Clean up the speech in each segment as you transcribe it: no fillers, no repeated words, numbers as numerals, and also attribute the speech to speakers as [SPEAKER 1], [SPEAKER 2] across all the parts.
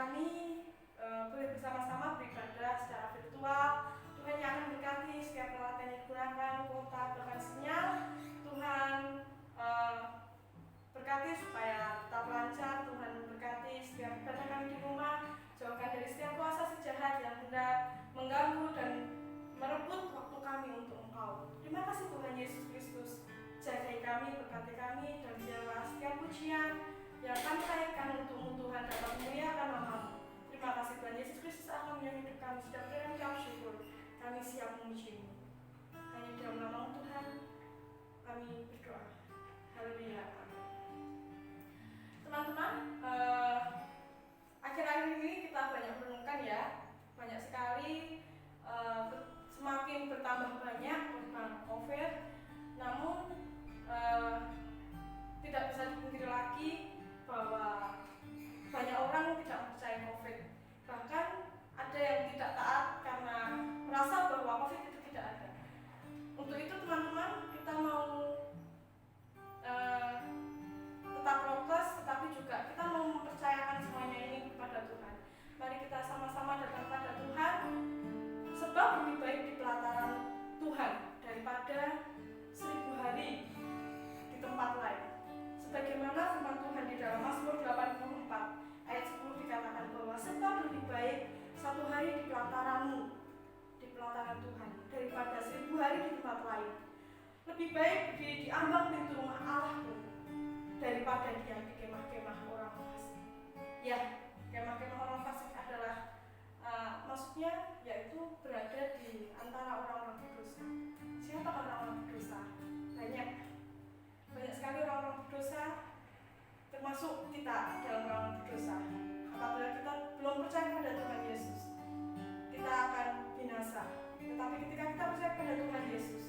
[SPEAKER 1] kami boleh bersama-sama beribadah secara virtual. Tuhan yang akan berkati setiap peralatan yang digunakan, kuota, bahkan sinyal. Tuhan berkati supaya tetap lancar. Tuhan berkati setiap ibadah kami di rumah. Jauhkan dari setiap kuasa si jahat yang hendak mengganggu dan merebut waktu kami untuk Engkau. Terima kasih Tuhan Yesus Kristus. Jagai kami, berkati kami, dan biarlah setiap pujian yang kami naikkan untuk Tuhan dapat memuliakan nama-Mu. Terima kasih Tuhan Yesus Kristus akan menyertai hidup kami. Sudah berikan kami syukur. Kami siap memuji-Mu. Hanya dalam nama Tuhan kami berdoa. Haleluya. Amin. Teman-teman, akhir-akhir ini kita banyak merenungkan ya. Banyak sekali semakin bertambah banyak korban COVID. Namun tidak bisa dipungkiri lagi bahwa banyak orang tidak percaya COVID. Bahkan ada yang tidak taat karena merasa bahwa COVID itu tidak ada. Untuk itu teman-teman, kita mau tetap prokes, tetapi juga kita mau mempercayakan semuanya ini kepada Tuhan. Mari kita sama-sama datang kepada Tuhan, sebab lebih baik di pelataran Tuhan daripada 1000 hari di tempat lain. Sebagaimana firman Tuhan di dalam Mazmur 84 ayat 10 dikatakan bahwa sebab lebih baik 1 hari di pelataranmu, di pelataran Tuhan, daripada 1000 hari di tempat lain. Lebih baik berdiri di ambang pintu rumah Allah pun daripada diam di kemah-kemah orang fasik. Ya, kemah-kemah orang fasik adalah maksudnya yaitu berada di antara orang-orang berdosa. Siapa orang-orang berdosa? Banyak sekali orang-orang berdosa, termasuk kita dalam orang berdosa. Apabila kita belum percaya kepada Tuhan Yesus, kita akan binasa. Tetapi ketika kita percaya kepada Tuhan Yesus,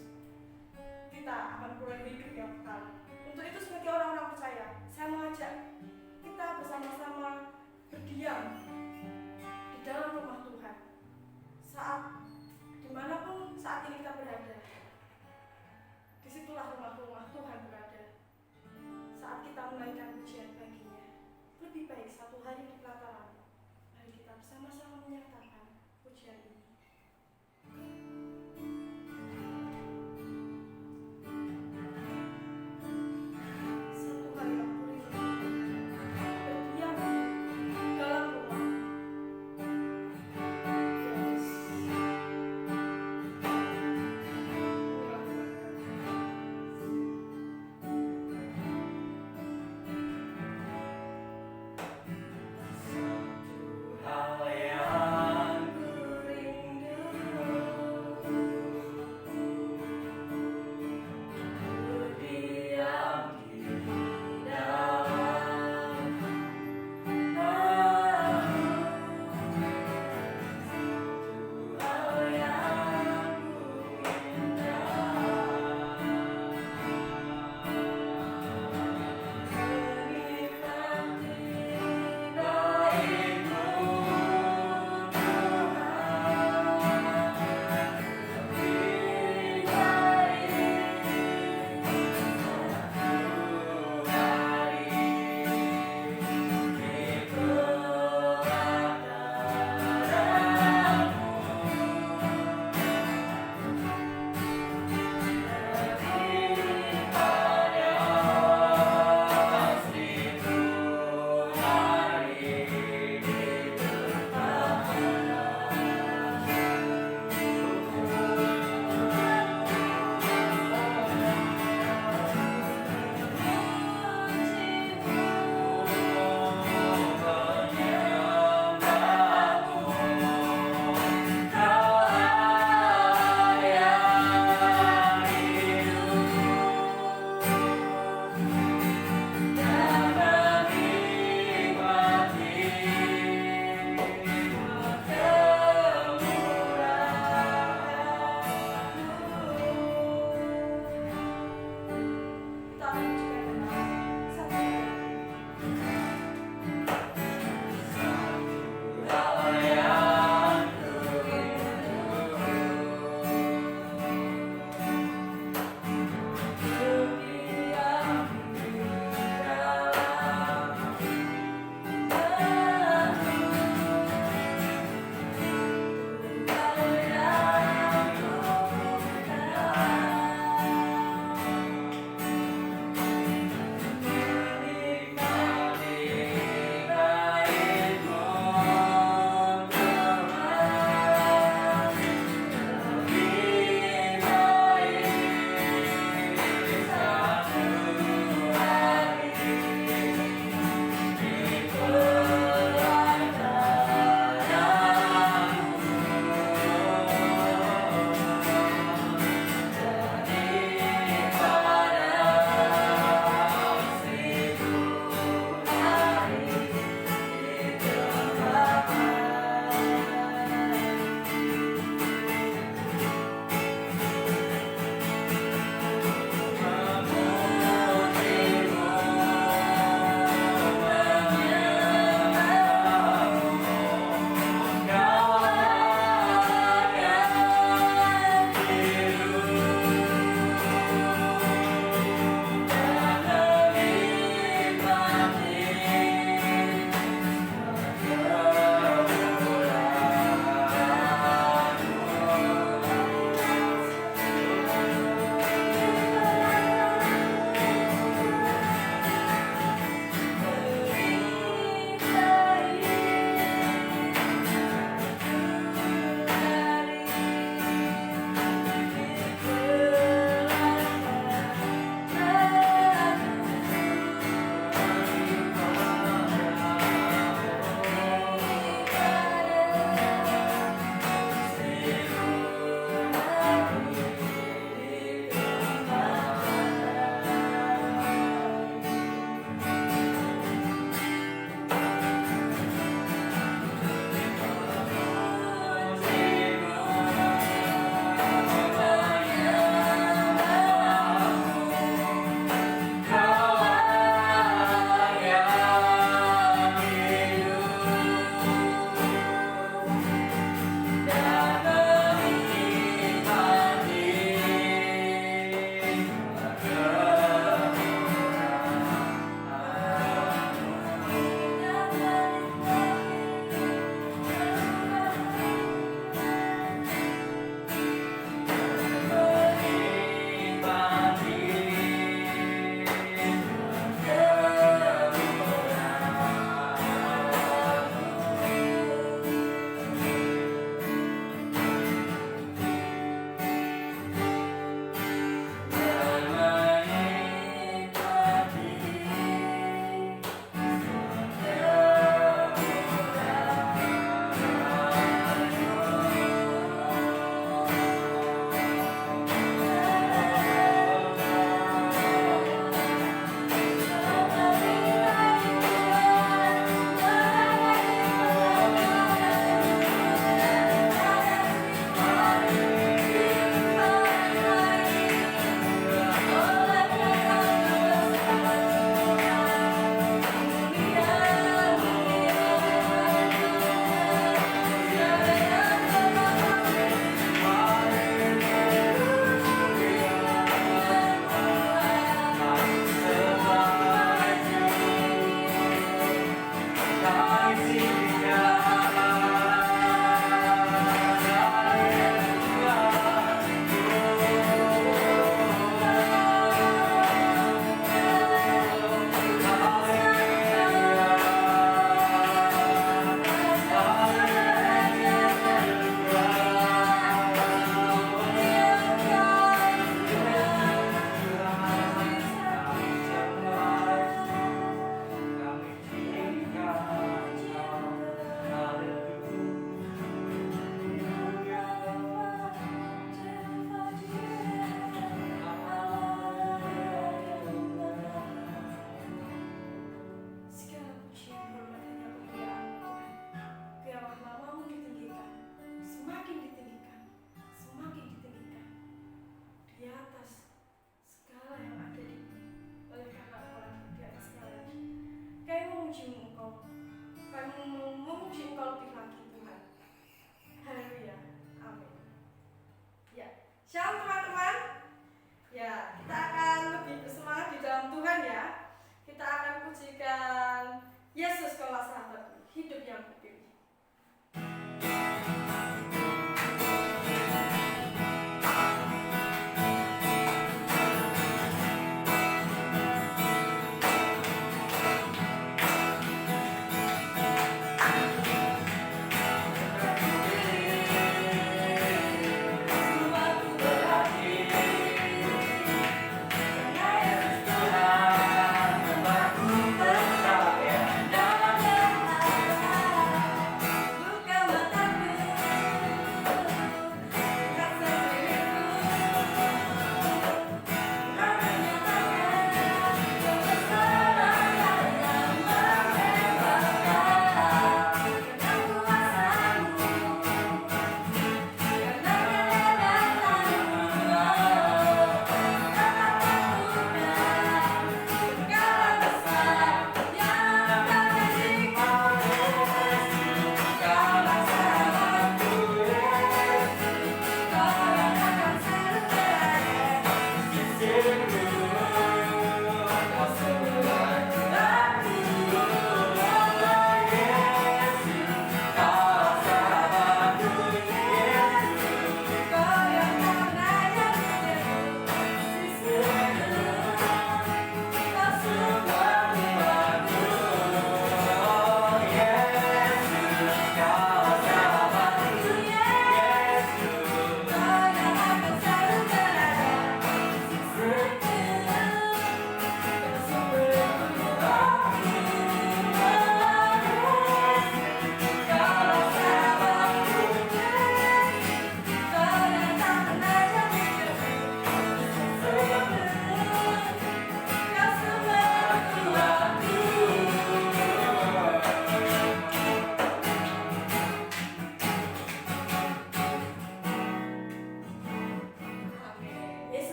[SPEAKER 1] kita akan beroleh hidup yang kekal. Untuk itu sebagai orang-orang percaya, saya mengajak kita bersama-sama berdiam di dalam rumah Tuhan. Saat dimanapun saat ini kita berada, disitulah rumah-rumah Tuhan berada. Saat kita menaikkan pujian baginya, lebih baik 1 hari di pelataran. Mari kita bersama-sama menyatakan pujian ini. Satu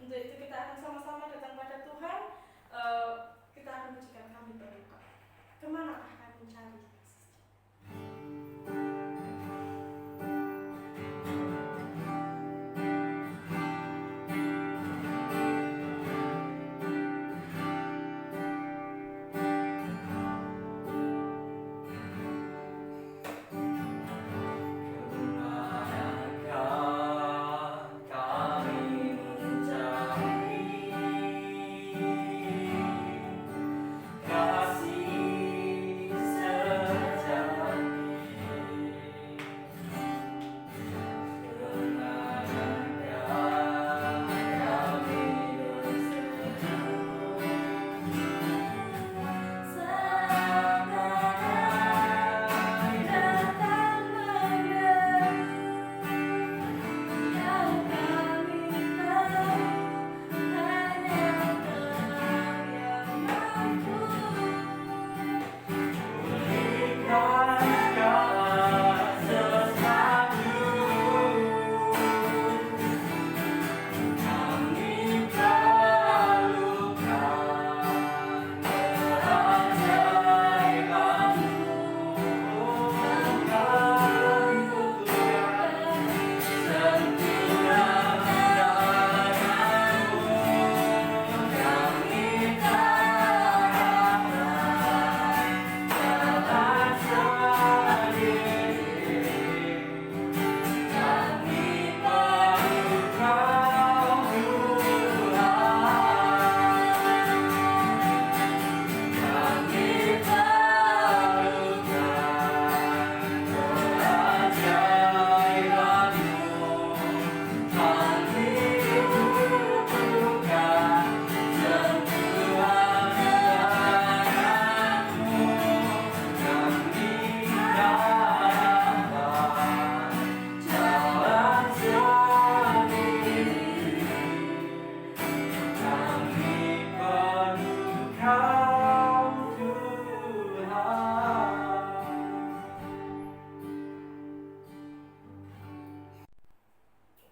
[SPEAKER 1] Untuk itu kita akan sama-sama datang pada Tuhan. Eh, kita akan pujikan Kami berdoa. Kemanakah kami mencari?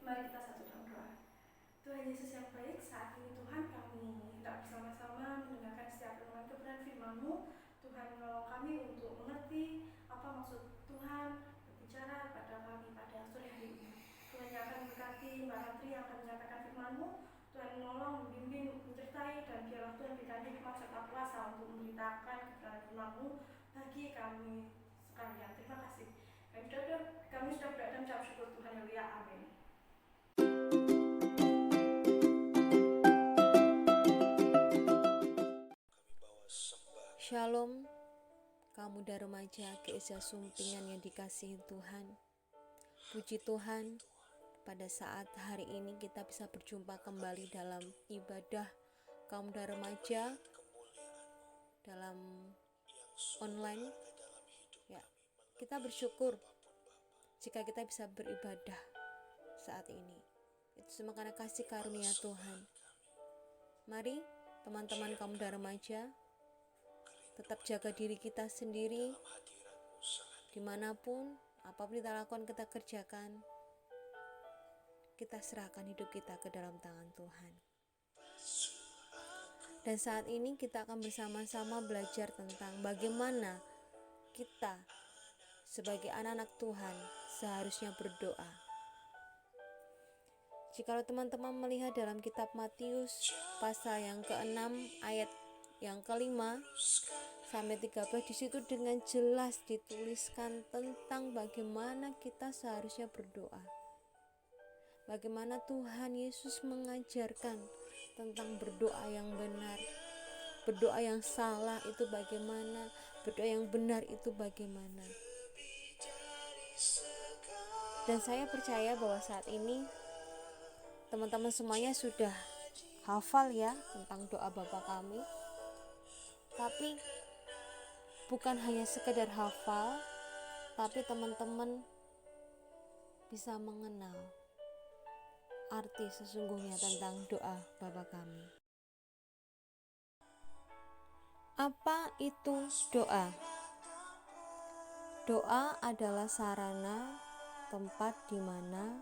[SPEAKER 1] Mari kita satu dalam doa. Tuhan Yesus yang baik, saat ini Tuhan kami hendak bersama-sama mendengarkan setiap renungan kebenaran firman-Mu. Tuhan menolong kami untuk mengerti apa maksud Tuhan berbicara pada kami pada sore hari ini. Tuhan yang akan memberkati Mbak Ratri yang akan menyampaikan firman-Mu. Tuhan menolong, membimbing, mencertai, dan biarlah Tuhan berikan hikmat serta kuasa untuk memberitakan kebenaran firman-Mu bagi kami sekalian. Terima kasih. Kami sudah berada dan ucap syukur Tuhan. Haleluya. Amin.
[SPEAKER 2] Shalom, kamu muda remaja Gereja Sumpingan yang dikasihi Tuhan. Puji Tuhan, pada saat hari ini kita bisa berjumpa kembali dalam ibadah kaum muda remaja dalam online. Ya, kita bersyukur jika kita bisa beribadah saat ini. Itu semua karena kasih karunia Tuhan. Mari teman-teman kaum muda remaja, tetap jaga diri kita sendiri, dimanapun, apapun kita lakukan, kita kerjakan, kita serahkan hidup kita ke dalam tangan Tuhan. Dan saat ini kita akan bersama-sama belajar tentang bagaimana kita sebagai anak-anak Tuhan seharusnya berdoa. Jikalau teman-teman melihat dalam kitab Matius pasal yang ke-6 ayat yang ke-5 sampai 13, di situ dengan jelas dituliskan tentang bagaimana kita seharusnya berdoa. Bagaimana Tuhan Yesus mengajarkan tentang berdoa yang benar, berdoa yang salah itu bagaimana, berdoa yang benar itu bagaimana. Dan saya percaya bahwa saat ini teman-teman semuanya sudah hafal ya tentang doa Bapa Kami. Tapi bukan hanya sekedar hafal, tapi teman-teman bisa mengenal arti sesungguhnya tentang doa Bapa Kami. Apa itu doa? Doa adalah sarana tempat di mana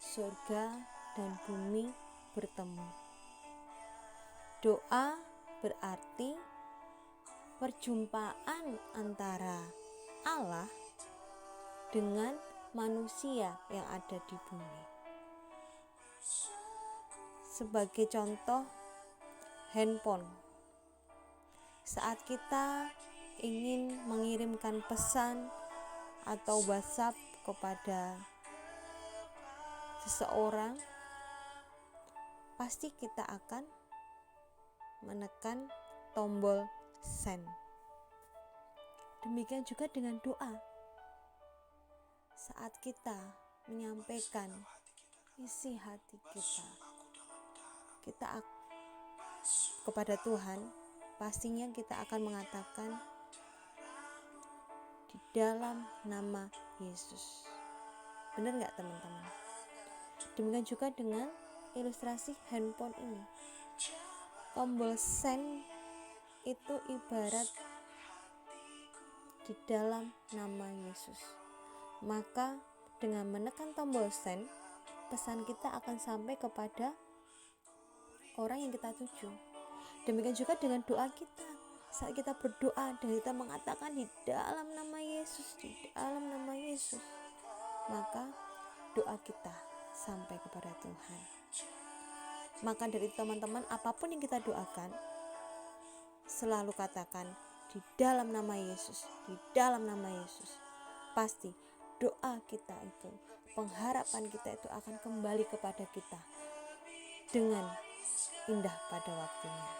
[SPEAKER 2] surga dan bumi bertemu. Doa berarti perjumpaan antara Allah dengan manusia yang ada di bumi. Sebagai contoh, handphone. Saat kita ingin mengirimkan pesan atau WhatsApp kepada seseorang, pasti kita akan menekan tombol send. Demikian juga dengan doa. Saat kita menyampaikan isi hati kita kepada Tuhan, pastinya kita akan mengatakan di dalam nama Yesus. Benar nggak teman-teman? Demikian juga dengan ilustrasi handphone ini. Tombol send itu ibarat di dalam nama Yesus. Maka dengan menekan tombol send, pesan kita akan sampai kepada orang yang kita tuju. Demikian juga dengan doa kita. Saat kita berdoa dan kita mengatakan di dalam nama Yesus, di dalam nama Yesus, maka doa kita sampai kepada Tuhan. Maka dari teman-teman, apapun yang kita doakan, selalu katakan di dalam nama Yesus, di dalam nama Yesus. Pasti doa kita itu, pengharapan kita itu akan kembali kepada kita dengan indah pada waktunya.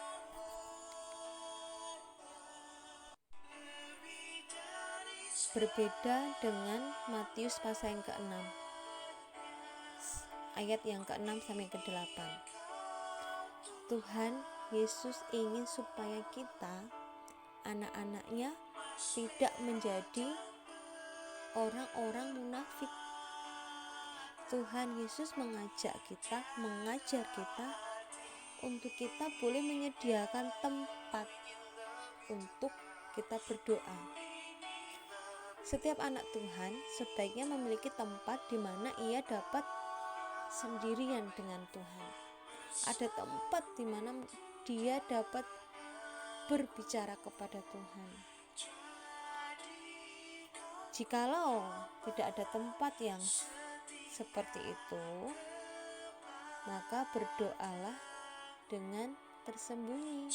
[SPEAKER 2] Berbeda dengan Matius pasal yang ke-6 ayat yang ke-6 sampai ke-8. Tuhan Yesus ingin supaya kita, anak-anaknya, tidak menjadi orang-orang munafik. Tuhan Yesus mengajar kita untuk kita boleh menyediakan tempat untuk kita berdoa. Setiap anak Tuhan sebaiknya memiliki tempat di mana ia dapat sendirian dengan Tuhan. Ada tempat di mana dia dapat berbicara kepada Tuhan. Jikalau tidak ada tempat yang seperti itu, maka berdoalah dengan tersembunyi.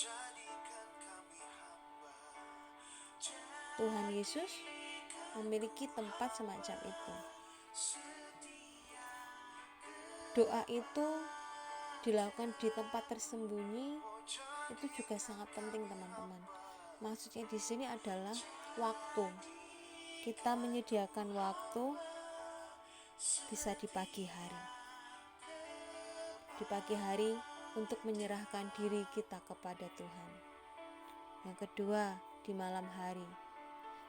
[SPEAKER 2] Tuhan Yesus memiliki tempat semacam itu. Doa itu dilakukan di tempat tersembunyi itu juga sangat penting, teman-teman. Maksudnya di sini adalah waktu. Kita menyediakan waktu bisa di pagi hari. Di pagi hari untuk menyerahkan diri kita kepada Tuhan. Yang kedua, di malam hari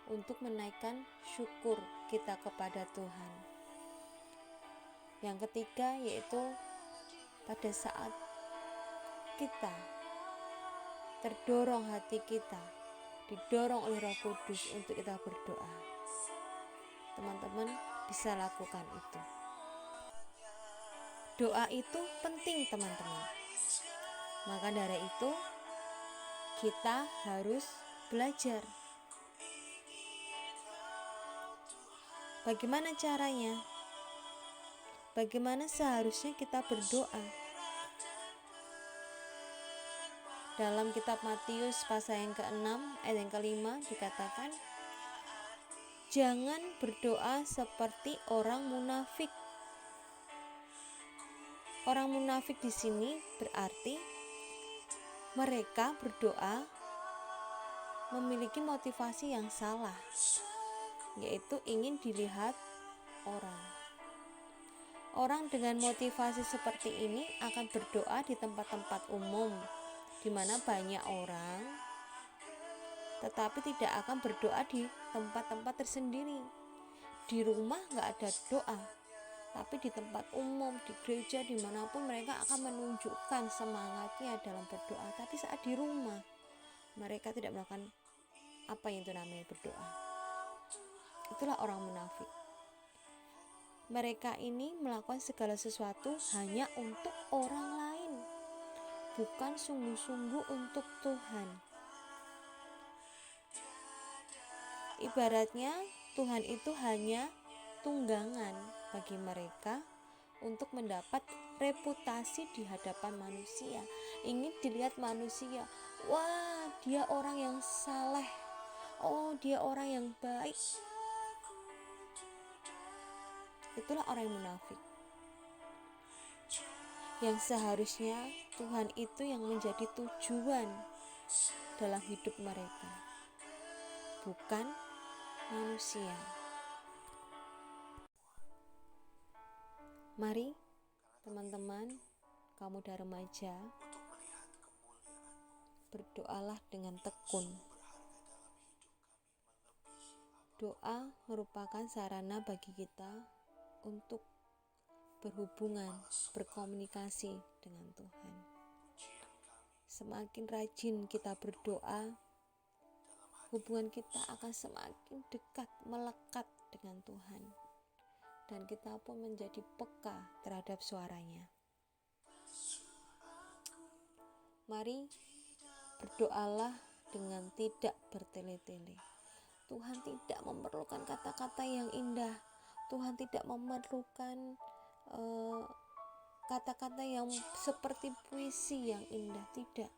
[SPEAKER 2] untuk menaikkan syukur kita kepada Tuhan. Yang ketiga yaitu pada saat kita terdorong, hati kita didorong oleh Roh Kudus untuk kita berdoa. Teman-teman bisa lakukan itu. Doa itu penting, teman-teman. Maka dari itu kita harus belajar. Bagaimana caranya? Bagaimana seharusnya kita berdoa? Dalam kitab Matius pasal yang ke-6 ayat yang ke-5 dikatakan, jangan berdoa seperti orang munafik. Orang munafik di sini berarti mereka berdoa memiliki motivasi yang salah, yaitu ingin dilihat orang. Orang dengan motivasi seperti ini akan berdoa di tempat-tempat umum di mana banyak orang, tetapi tidak akan berdoa di tempat-tempat tersendiri. Di rumah gak ada doa, tapi di tempat umum, di gereja, dimanapun mereka akan menunjukkan semangatnya dalam berdoa. Tapi saat di rumah mereka tidak melakukan apa yang itu namanya berdoa. Itulah orang munafik. Mereka ini melakukan segala sesuatu hanya untuk orang lain, bukan sungguh-sungguh untuk Tuhan. Ibaratnya Tuhan itu hanya tunggangan bagi mereka untuk mendapat reputasi di hadapan manusia. Ingin dilihat manusia, wah dia orang yang saleh, oh dia orang yang baik. Itulah orang yang munafik. Yang seharusnya Tuhan itu yang menjadi tujuan dalam hidup mereka, bukan manusia. Mari teman-teman, kamu dan remaja, berdoalah dengan tekun. Doa merupakan sarana bagi kita untuk berhubungan, berkomunikasi dengan Tuhan. Semakin rajin kita berdoa, hubungan kita akan semakin dekat, melekat dengan Tuhan. Dan kita pun menjadi peka terhadap suaranya. Mari berdoalah dengan tidak bertele-tele. Tuhan tidak memerlukan kata-kata yang indah. Tuhan tidak memerlukan kata-kata yang seperti puisi yang indah. Tidak.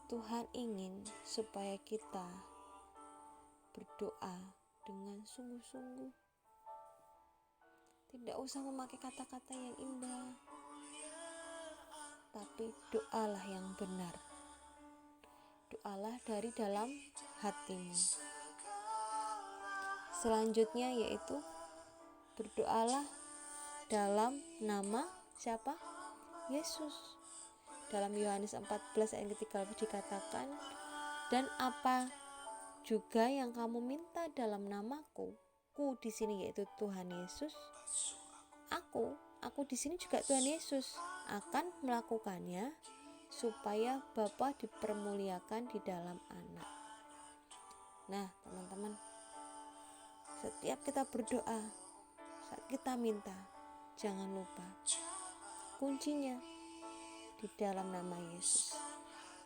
[SPEAKER 2] Tuhan ingin supaya kita berdoa dengan sungguh-sungguh. Tidak usah memakai kata-kata yang indah, tapi doalah yang benar. Doalah dari dalam hatimu. Selanjutnya yaitu berdoalah dalam nama siapa? Yesus. Dalam Yohanes 14 ayat ke-13 dikatakan, dan apa juga yang kamu minta dalam namaku, ku di sini yaitu Tuhan Yesus, aku di sini juga Tuhan Yesus akan melakukannya supaya Bapa dipermuliakan di dalam Anak. Nah, teman-teman, setiap kita berdoa, saat kita minta, jangan lupa kuncinya di dalam nama Yesus.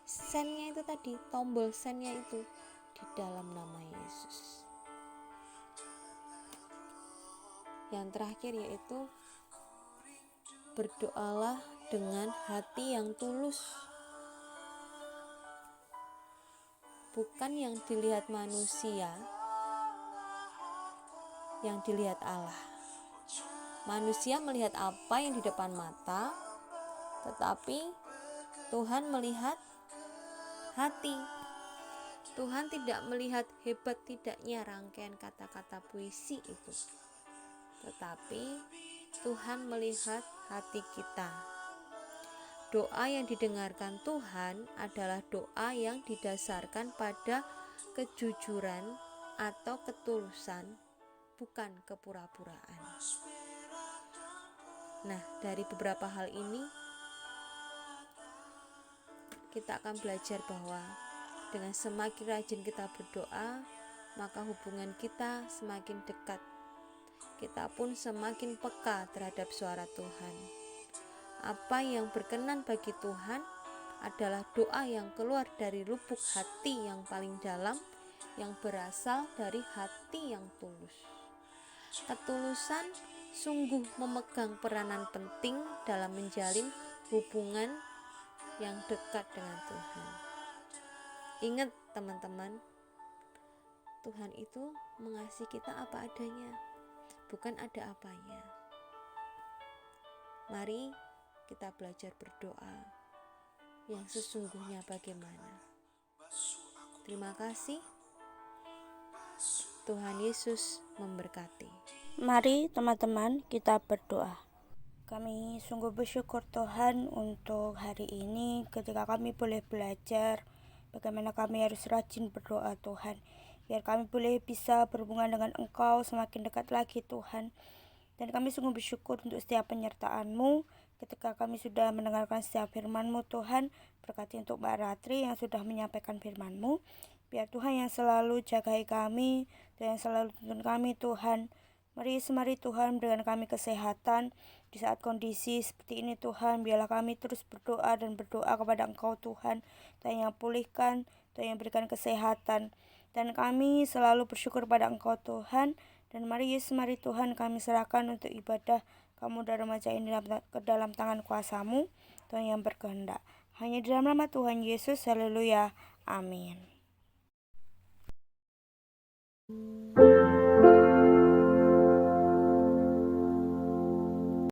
[SPEAKER 2] Sennya itu tadi, tombol sennya itu di dalam nama Yesus. Yang terakhir yaitu berdoalah dengan hati yang tulus, bukan yang dilihat manusia, yang dilihat Allah. Manusia melihat apa yang di depan mata, tetapi Tuhan melihat hati. Tuhan tidak melihat hebat tidaknya rangkaian kata-kata puisi itu, tetapi Tuhan melihat hati kita. Doa yang didengarkan Tuhan adalah doa yang didasarkan pada kejujuran atau ketulusan, bukan kepura-puraan. Nah, dari beberapa hal ini kita akan belajar bahwa dengan semakin rajin kita berdoa, maka hubungan kita semakin dekat. Kita pun semakin peka terhadap suara Tuhan. Apa yang berkenan bagi Tuhan adalah doa yang keluar dari lubuk hati yang paling dalam, yang berasal dari hati yang tulus. Ketulusan sungguh memegang peranan penting dalam menjalin hubungan yang dekat dengan Tuhan. Ingat teman-teman, Tuhan itu mengasihi kita apa adanya, bukan ada apanya. Mari kita belajar berdoa yang sesungguhnya bagaimana. Terima kasih. Tuhan Yesus memberkati.
[SPEAKER 3] Mari teman-teman kita berdoa. Kami sungguh bersyukur Tuhan untuk hari ini ketika kami boleh belajar bagaimana kami harus rajin berdoa Tuhan. Biar kami boleh bisa berhubungan dengan Engkau semakin dekat lagi Tuhan. Dan kami sungguh bersyukur untuk setiap penyertaan-Mu ketika kami sudah mendengarkan setiap firman-Mu Tuhan. Berkati untuk Mbak Ratri yang sudah menyampaikan firman-Mu. Biar Tuhan yang selalu jagai kami dan yang selalu tuntun kami Tuhan. Mari semari Tuhan berikan kami kesehatan di saat kondisi seperti ini Tuhan. Biarlah kami terus berdoa dan berdoa kepada Engkau Tuhan. Tuhan yang pulihkan, Tuhan yang berikan kesehatan. Dan kami selalu bersyukur pada Engkau Tuhan. Dan mari semari Tuhan kami serahkan untuk ibadah Kamuda Remaja ini ke dalam tangan kuasa-Mu, Tuhan yang berkehendak. Hanya di dalam nama Tuhan Yesus, haleluya, amin.